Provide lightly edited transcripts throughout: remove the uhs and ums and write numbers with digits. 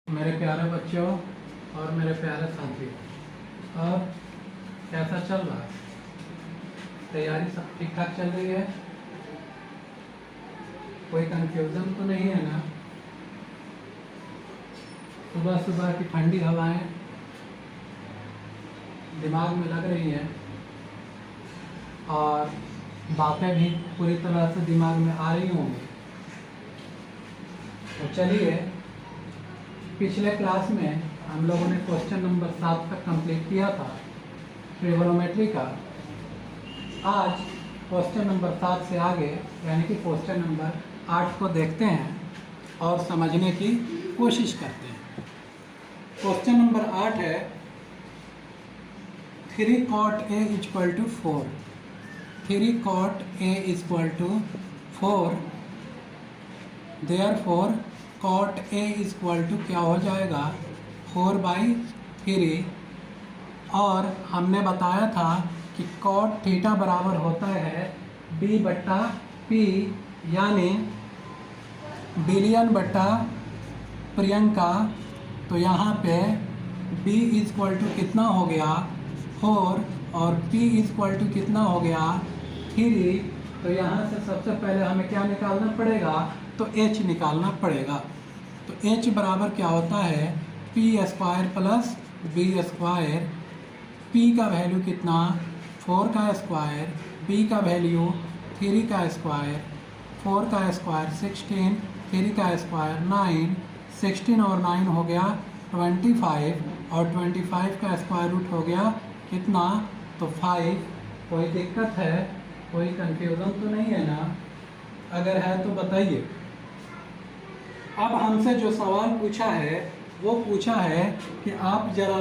मेरे प्यारे बच्चों और मेरे प्यारे साथियों, अब कैसा चल रहा है? तैयारी सब ठीक ठाक चल रही है? कोई कंफ्यूजन तो नहीं है ना? सुबह सुबह की ठंडी हवाएं दिमाग में लग रही हैं और बातें भी पूरी तरह से दिमाग में आ रही होंगी। तो चलिए, पिछले क्लास में हम लोगों ने क्वेश्चन नंबर 7 तक कंप्लीट किया था ट्रिगोनोमेट्री का। आज क्वेश्चन नंबर 7 से आगे यानी कि क्वेश्चन नंबर 8 को देखते हैं और समझने की कोशिश करते हैं। क्वेश्चन नंबर 8 है 3 cot A equal to 4। 3 cot A equal to 4, देयरफॉर cot A इक्वल टू क्या हो जाएगा 4/3। और हमने बताया था कि cot थीटा बराबर होता है B/P, यानी बिलियन बटा प्रियंका। तो यहाँ पे B इक्वल टू कितना हो गया 4 और P इक्वल टू कितना हो गया 3। तो यहाँ से सबसे पहले हमें क्या निकालना पड़ेगा, तो H निकालना पड़ेगा। तो H बराबर क्या होता है P² प्लस B²। P का वैल्यू कितना 4 का स्क्वायर, B का वैल्यू 3 का स्क्वायर, 4 का स्क्वायर 16, 3 का स्क्वायर 9, 16 और 9 हो गया 25 और 25 का स्क्वायर रूट हो गया कितना, तो 5। कोई दिक्कत है? कोई कंफ्यूजन तो नहीं है ना? अगर है तो बताइए। अब हमसे जो सवाल पूछा है वो पूछा है कि आप जरा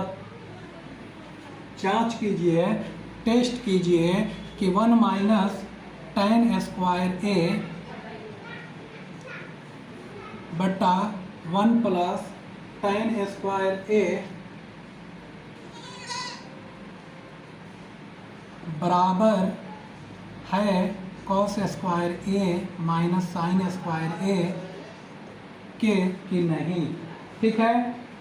जांच कीजिए, टेस्ट कीजिए कि 1 माइनस tan स्क्वायर A बटा 1 प्लस tan स्क्वायर A बराबर है cos square A minus sine square A के कि नहीं। ठीक है,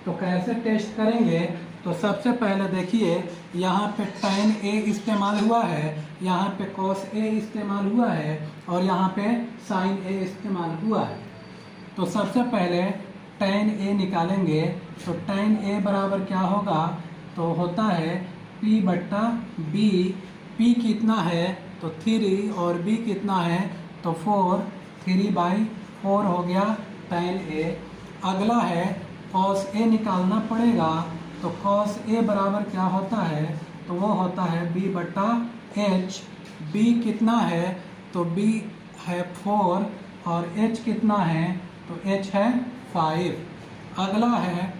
तो कैसे टेस्ट करेंगे? तो सबसे पहले देखिए, यहाँ पे tan A इस्तेमाल हुआ है, यहाँ पे cos A इस्तेमाल हुआ है और यहाँ पे sin A इस्तेमाल हुआ है। तो सबसे पहले tan A निकालेंगे। तो tan A बराबर क्या होगा, तो होता है P/B। P कितना है तो 3 और B कितना है तो 4, 3/4 हो गया tan A। अगला है cos A निकालना पड़ेगा। तो cos A बराबर क्या होता है, तो वो होता है B/H। B कितना है तो B है 4 और H कितना है तो H है 5। अगला है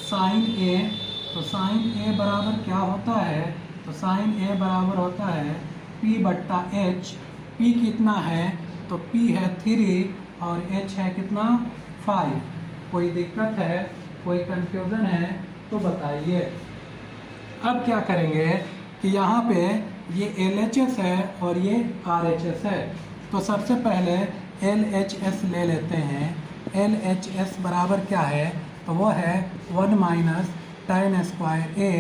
sin A। तो sin A बराबर क्या होता है, तो sin A बराबर होता है P/H। P कितना है तो P है 3 और H है कितना 5। कोई दिक्कत है? कोई कंफ्यूजन है तो बताइए। अब क्या करेंगे कि यहाँ पे ये LHS है और ये RHS है। तो सबसे पहले LHS ले लेते हैं। LHS बराबर क्या है, तो वो है 1 माइनस tan स्क्वायर A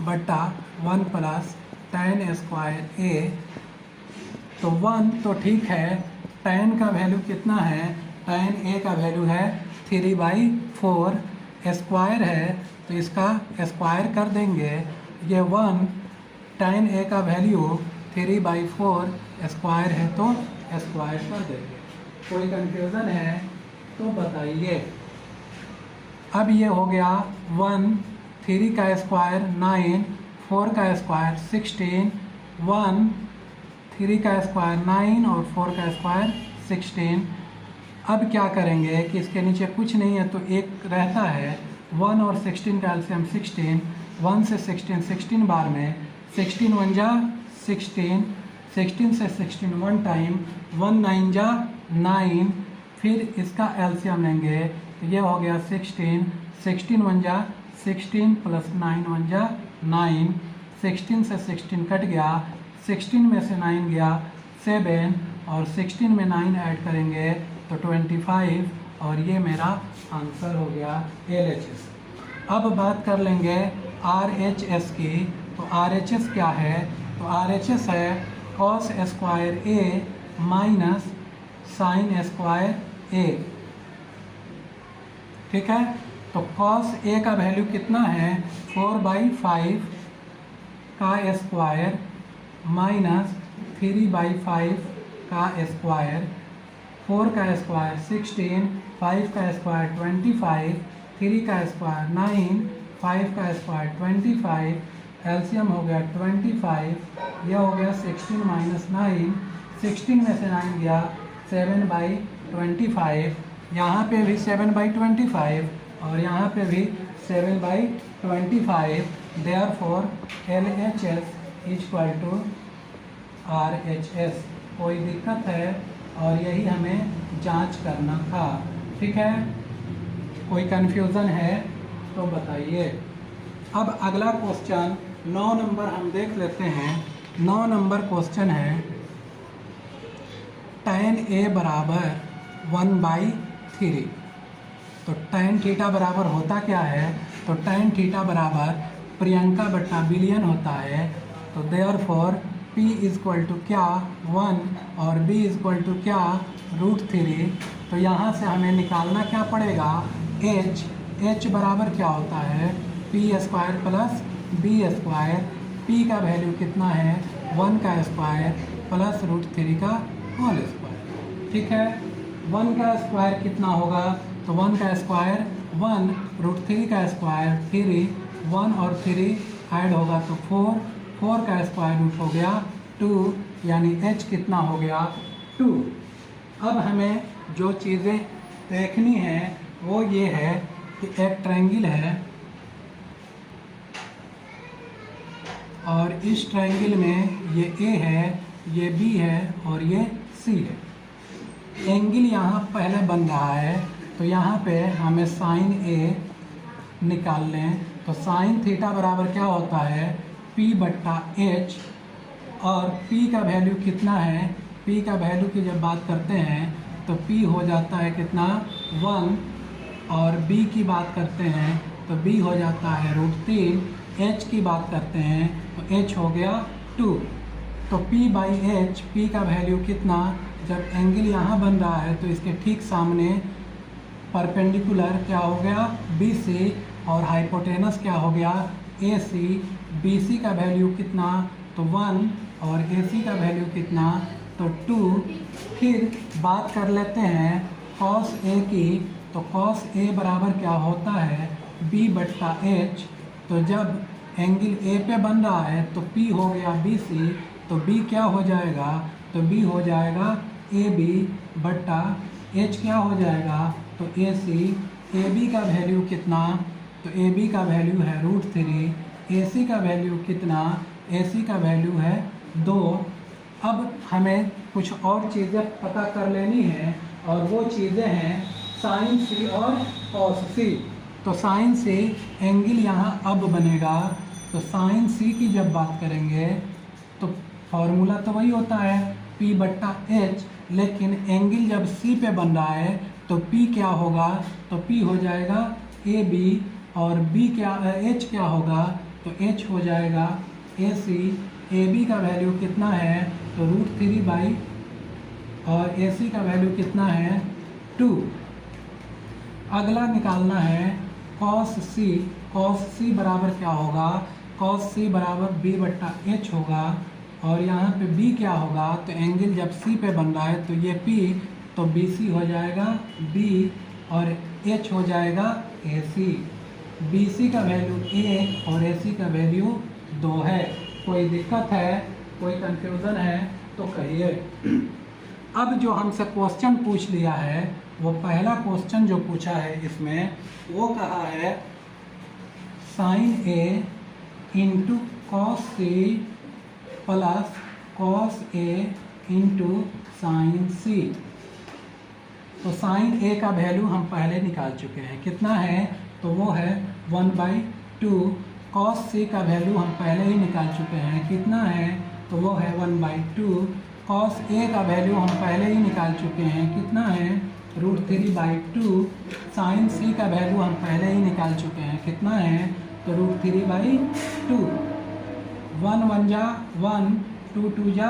बटा 1 प्लस tan स्क्वायर A। तो 1 तो ठीक है, tan का वैल्यू कितना है, tan A का वैल्यू है 3/4, स्क्वायर है तो इसका स्क्वायर कर देंगे। ये 1 tan A का वैल्यू 3/4 स्क्वायर है तो स्क्वायर कर देंगे। कोई कंफ्यूजन है तो बताइए। अब ये हो गया 1, 3 का स्क्वायर 9, 4 का स्क्वायर 16, 1, 3 का स्क्वायर 9 और 4 का स्क्वायर 16। अब क्या करेंगे कि इसके नीचे कुछ नहीं है तो एक रहता है, 1 और 16 का एलसीएम 16, 1 से 16 16 बार में, 16 1 जा 16, 16 से 16 1 टाइम, 1 9 जा 9। फिर इसका एलसीएम लेंगे तो ये हो गया 16, 16 1 जा 16 प्लस 9 1 जा 9। 16 से 16 कट गया, 16 में से 9 गया 7 और 16 में 9 ऐड करेंगे तो 25 और ये मेरा आंसर हो गया LHS। अब बात कर लेंगे RHS की। तो RHS क्या है? तो RHS है cos square A minus sine square A। ठीक है, तो cos A का वैल्यू कितना है? 4/5 का स्क्वायर माइनस 3/5 का स्क्वायर, 4 का स्क्वायर 16, 5 का स्क्वायर 25, 3 का स्क्वायर 9, 5 का स्क्वायर 25, एलसीएम हो गया 25, यह हो गया 16 माइनस 9, 16 में से 9 गया 7/25, यहाँ पे भी 7/25 और यहाँ पे भी 7/25। Therefore LHS equal to RHS। कोई दिक्कत है? और यही हमें जांच करना था। ठीक है, कोई कन्फ्यूज़न है तो बताइए। अब अगला क्वेश्चन 9 नंबर हम देख लेते हैं। 9 नंबर क्वेश्चन है tan A बराबर 1/3। तो tan थीटा बराबर होता क्या है? तो tan थीटा बराबर प्रियंका बट्टा बिलियन होता है। तो देयरफॉर P इक्वल टू क्या 1 और B इक्वल टू क्या √3। तो यहाँ से हमें निकालना क्या पड़ेगा? H बराबर क्या होता है? P² plus B²। P का वैल्यू कितना है? 1 का स्क्वायर प्लस √3 का होल स्क्वायर। ठीक है, 1 का स्क्वायर कितना होगा? तो 1 का स्क्वायर 1, √3 का स्क्वायर 3, 1 और 3 ऐड होगा तो 4, 4 का स्क्वायर रूट हो गया 2, यानी H कितना हो गया 2। अब हमें जो चीज़ें देखनी है वो ये है कि एक ट्रायंगल है और इस ट्रायंगल में ये A है, ये B है और ये C है। एंगल यहाँ पहले बन रहा है तो यहाँ पे हमें साइन A निकाल लें। तो साइन थीटा बराबर क्या होता है? P/H। और P का वैल्यू कितना है? P का वैल्यू की जब बात करते हैं तो P हो जाता है कितना 1, और B की बात करते हैं तो B हो जाता है √3, H की बात करते हैं तो H हो गया 2। तो P/H, P का वैल्यू कितना? जब एंगल यहाँ बन रहा है तो इसके ठीक सामने परपेंडिकुलर क्या हो गया BC, और हाइपोटेनस क्या हो गया AC। BC का वैल्यू कितना? तो 1, और AC का वैल्यू कितना? तो 2। फिर बात कर लेते हैं cos A की। तो cos A बराबर क्या होता है? B/H। तो जब एंगल A पे बन रहा है तो P हो गया BC, तो B क्या हो जाएगा? तो B हो जाएगा AB/H क्या हो जाएगा? तो AC। AB का वैल्यू कितना? तो AB का वैल्यू है √3। AC का वैल्यू कितना? AC का वैल्यू है 2। अब हमें कुछ और चीज़ें पता कर लेनी है और वो चीज़ें हैं साइन C और cos C। तो साइन C एंगल यहाँ अब बनेगा। तो साइन C की जब बात करेंगे तो फॉर्मूला तो वही होता है P/H, लेकिन एंगल जब C पे बन रहा है तो P क्या होगा? तो P हो जाएगा AB, और B क्या H क्या होगा? तो H हो जाएगा AC। AB का वैल्यू कितना है? तो √3 और AC का वैल्यू कितना है 2। अगला निकालना है cos C। cos C बराबर क्या होगा? cos C बराबर B/H होगा, और यहाँ पे B क्या होगा? तो एंगल जब C पे बन रहा है तो ये P, तो BC हो जाएगा B, और H हो जाएगा AC। BC का वैल्यू 1 और AC का वैल्यू 2 है। कोई दिक्कत है, कोई कंफ्यूजन है तो कहिए। अब जो हमसे क्वेश्चन पूछ लिया है वो पहला क्वेश्चन जो पूछा है इसमें वो कहा है sine A into cos C plus cos A into sine C। तो साइन A का वैल्यू हम पहले निकाल चुके हैं, कितना है? तो वो है 1/2। cos C का वैल्यू हम पहले ही निकाल चुके हैं, कितना है? तो वो है 1/2। cos A का वैल्यू हम पहले ही निकाल चुके हैं, कितना है? √3/2 साइन सी का वैल्यू हम पहले ही निकाल चुके हैं, कितना है, तो √3/2, 1 1 जा 1, 2 2 जा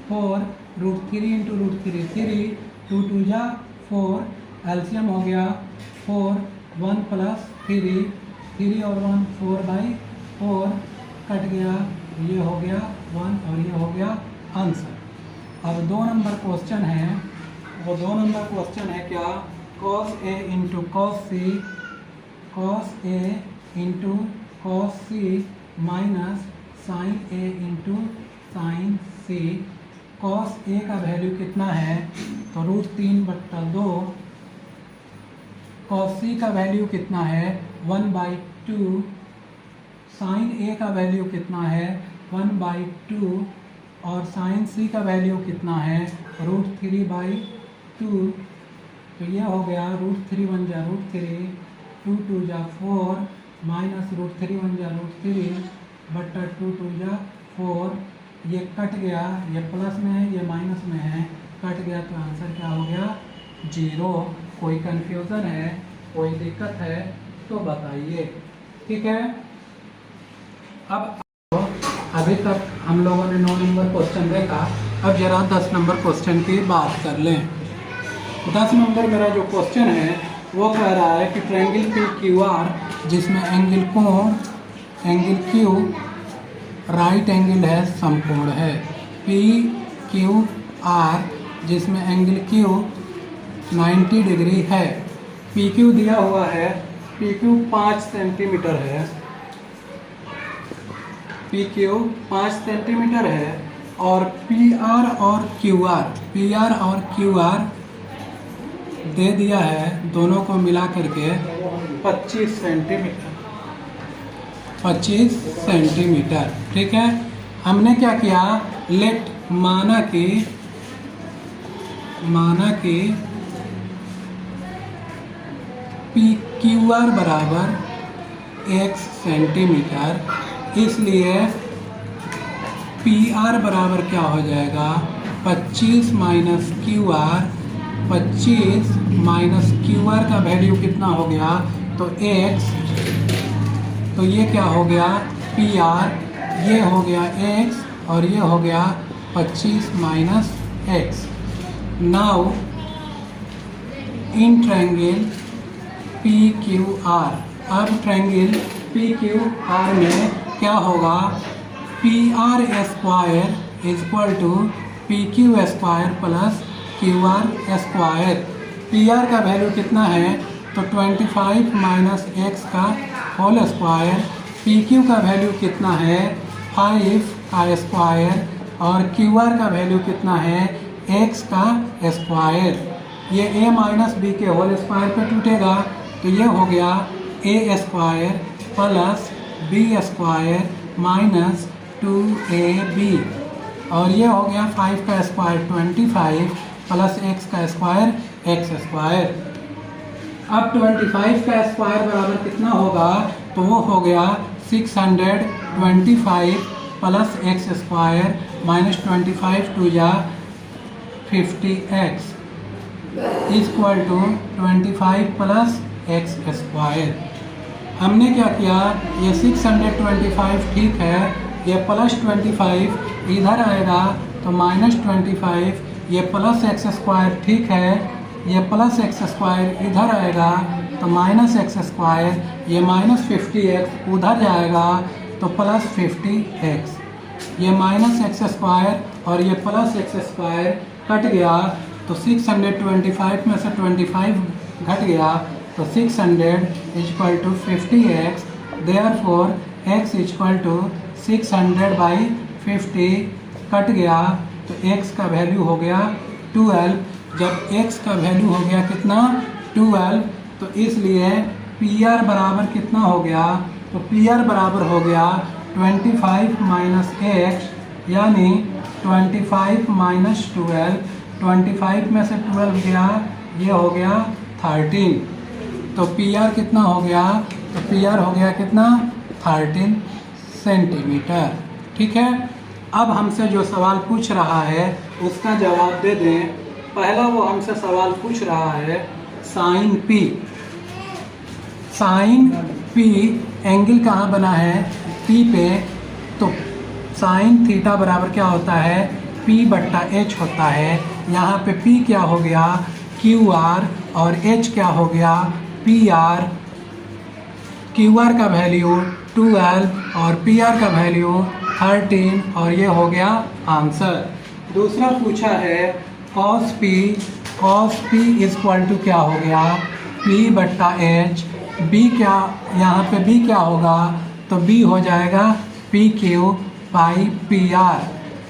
4, √3 × √3 3, 2 2 जा 4, एलसीएम हो गया 4, 1 + 3, 3 और 1 4/4, कट गया, ये हो गया 1 और ये हो गया आंसर। अब 2 नंबर क्वेश्चन है, वो 2 नंबर क्वेश्चन है क्या, cos A × cos C, cos A × cos C minus sin A × sin C। cos A का वैल्यू कितना है, तो √3/2, cos C का वैल्यू कितना है 1/2, sin A का वैल्यू कितना है 1/2 और sin C का वैल्यू कितना है √3/2। तो ये हो गया √3 1 जा √3, 2 2 जा 4 माइनस √3 1 जा √3 बट्टा 2 2 जा 4, ये कट गया, ये प्लस में है ये माइनस में है, कट गया, तो आंसर क्या हो गया 0। कोई कन्फ्यूज़न है, कोई दिक्कत है तो बताइए, ठीक है। अब अभी तक हम लोगों ने 9 नंबर क्वेश्चन देखा, अब जरा 10 नंबर क्वेश्चन की बात कर लें। 10 नंबर मेरा जो क्वेश्चन है वो कह रहा है कि ट्रायंगल PQR जिसमें एंगल कोण एंगल Q राइट एंगल है, समकोण है, PQR जिसमें एंगल Q 90 डिग्री है। PQ दिया हुआ है, PQ 5 सेंटीमीटर है, PQ 5 सेंटीमीटर है और PR और QR दे दिया है, दोनों को मिला करके 25 सेंटीमीटर, ठीक है। हमने क्या किया, लेट माना कि PQR बराबर x सेंटीमीटर, इसलिए PR बराबर क्या हो जाएगा 25 माइनस QR, 25 माइनस QR का वैल्यू कितना हो गया, तो x, तो ये क्या हो गया PR, ये हो गया x और ये हो गया 25 minus x। Now in triangle PQR, अब ट्रायंगल PQR में क्या होगा, PR² = PQ² plus QR²। PR का वैल्यू कितना है, तो 25 माइनस x का होल स्क्वायर, PQ का वैल्यू कितना है 5 का स्क्वायर और QR का वैल्यू कितना है x का स्क्वायर। ये a माइनस b के होल स्क्वायर पे टूटेगा, तो ये हो गया a² plus b² minus 2ab और ये हो गया 5 का स्क्वायर 25 प्लस x का स्क्वायर x²। अब 25 का स्क्वायर बराबर कितना होगा, तो वो हो गया 625 प्लस x² माइनस 25 2 जा 50x equal to 25 plus x²। हमने क्या किया, ये 625 ठीक है, ये प्लस 25 इधर आएगा तो माइनस 25, ये प्लस x² ठीक है, ये प्लस x² इधर आएगा तो माइनस x², ये माइनस 50x उधर जाएगा तो प्लस 50x, ये माइनस x² और ये प्लस x² कट गया तो 625 में से 25 घट गया तो 600 equal to 50x, therefore x equal to 600/50 कट गया तो x का वैल्यू हो गया 12। जब x का वैल्यू हो गया कितना 12, तो इसलिए PR बराबर कितना हो गया, तो PR बराबर हो गया 25 माइनस x यानी 25 माइनस 12, 25 में से 12 गया, ये हो गया 13, तो PR कितना हो गया, तो PR हो गया कितना 13 सेंटीमीटर, ठीक है। अब हमसे जो सवाल पूछ रहा है उसका जवाब दे दें। पहला वो हमसे सवाल पूछ रहा है sine P. Sine P angle कहाँ बना है, पी पे, तो साइन थीटा बराबर क्या होता है, पी बट्टा एच होता है। यहाँ पे पी क्या हो गया, क्यू आर, और एच क्या हो गया, पी आर। क्यू आर का वैल्यू 12 और पी आर का वैल्यू 13, और ये हो गया आंसर। दूसरा पूछा है कॉस पी इक्वल टू क्या हो गया, पी बट्टा एच। बी क्या, यहाँ पे बी क्या होगा, तो बी हो जाएगा P Q by P R.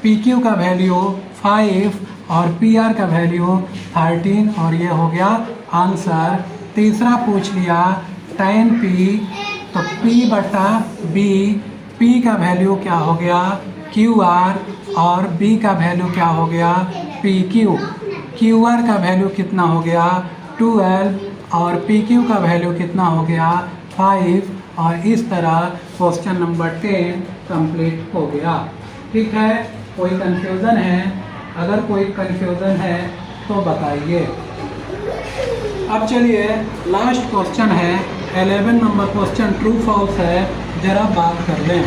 P Q का वैल्यू 5 और पी आर का वैल्यू 13, और ये हो गया आंसर। तीसरा पूछ लिया tan पी, तो पी बटा बी, पी का वैल्यू क्या हो गया, क्यू आर, और बी का वैल्यू क्या हो गया, पी क्यू। क्यू आर का वैल्यू कितना हो गया 12, और पी क्यू का वैल्यू कितना हो गया 5, और इस तरह क्वेश्चन नंबर 10 कंप्लीट हो गया। ठीक है, कोई कंफ्यूज़न है? अगर कोई कंफ्यूज़न है तो बताइए। अब चलिए लास्ट क्वेश्चन है 11 नंबर क्वेश्चन, ट्रू फॉल्स है, ज़रा बात कर लें।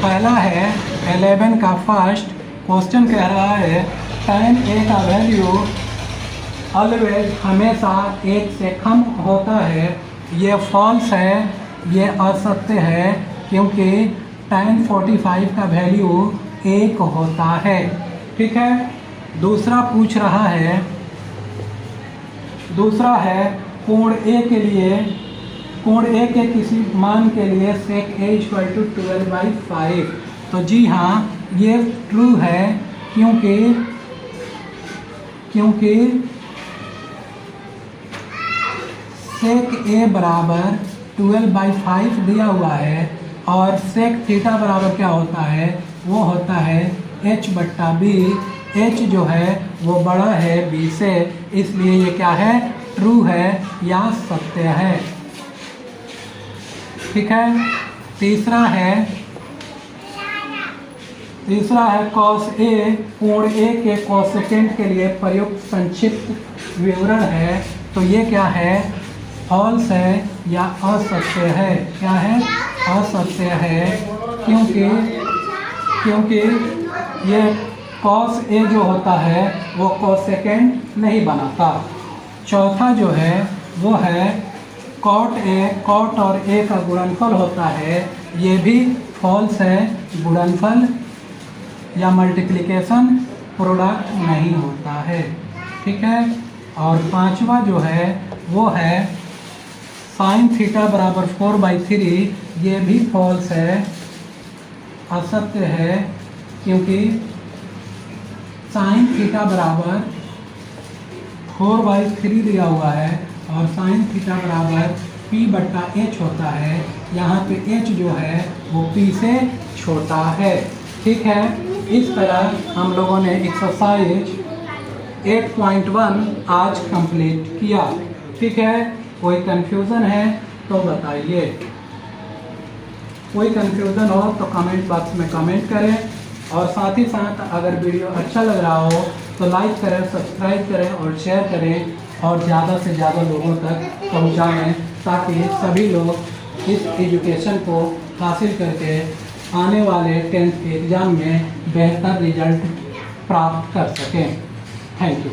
पहला है 11 का फर्स्ट क्वेश्चन, कह रहा है tan ए का वैल्यू ऑलवेज हमेशा 1 से कम होता है। ये फॉल्स है, ये असत्य है, क्योंकि tan 45 का वैल्यू 1 होता है। ठीक है, दूसरा पूछ रहा है, दूसरा है कोण ए के लिए, कोण ए के किसी मान के लिए sec a इक्वल टू 12/5। तो जी हाँ, ये ट्रू है, क्योंकि sec a बराबर 12/5 दिया हुआ है, और sec थीटा बराबर क्या होता है, वो होता है h बट्टा बी। h जो है वो बड़ा है b से, इसलिए ये क्या है, ट्रू है या सत्य है। ठीक है, तीसरा है cos a, कोण a के कोसेकेंट के लिए प्रयुक्त संक्षिप्त विवरण है। तो ये क्या है, फॉल्स है या असत्य है? क्या है, असत्य है, क्योंकि ये cos a जो होता है वो कोसेकेंट नहीं बनाता। चौथा जो है वो है cot a, cot और a का गुणनफल होता है, ये भी फॉल्स है, गुणनफल या मल्टीप्लिकेशन प्रोडक्ट नहीं होता है। ठीक है, और पांचवा जो है वो है sin थीटा बराबर 4/3, ये भी फॉल्स है, असत्य है, क्योंकि sin थीटा बराबर 4/3 दिया हुआ है, और sin थीटा बराबर p बट्टा h होता है। यहाँ पे h जो है वो p से छोटा है। ठीक है, इस तरह हम लोगों ने एक्सरसाइज 8.1 आज कंप्लीट किया। ठीक है, कोई कंफ्यूज़न है तो बताइए। कोई कंफ्यूज़न हो तो कमेंट बॉक्स में कमेंट करें, और साथ ही साथ अगर वीडियो अच्छा लग रहा हो तो लाइक करें, सब्सक्राइब करें और शेयर करें, और ज़्यादा से ज़्यादा लोगों तक पहुंचाएं, ताकि सभी लोग इस एजुकेशन को हासिल करके आने वाले 10th के एग्ज़ाम में बेहतर रिजल्ट प्राप्त कर सकें। Thank you.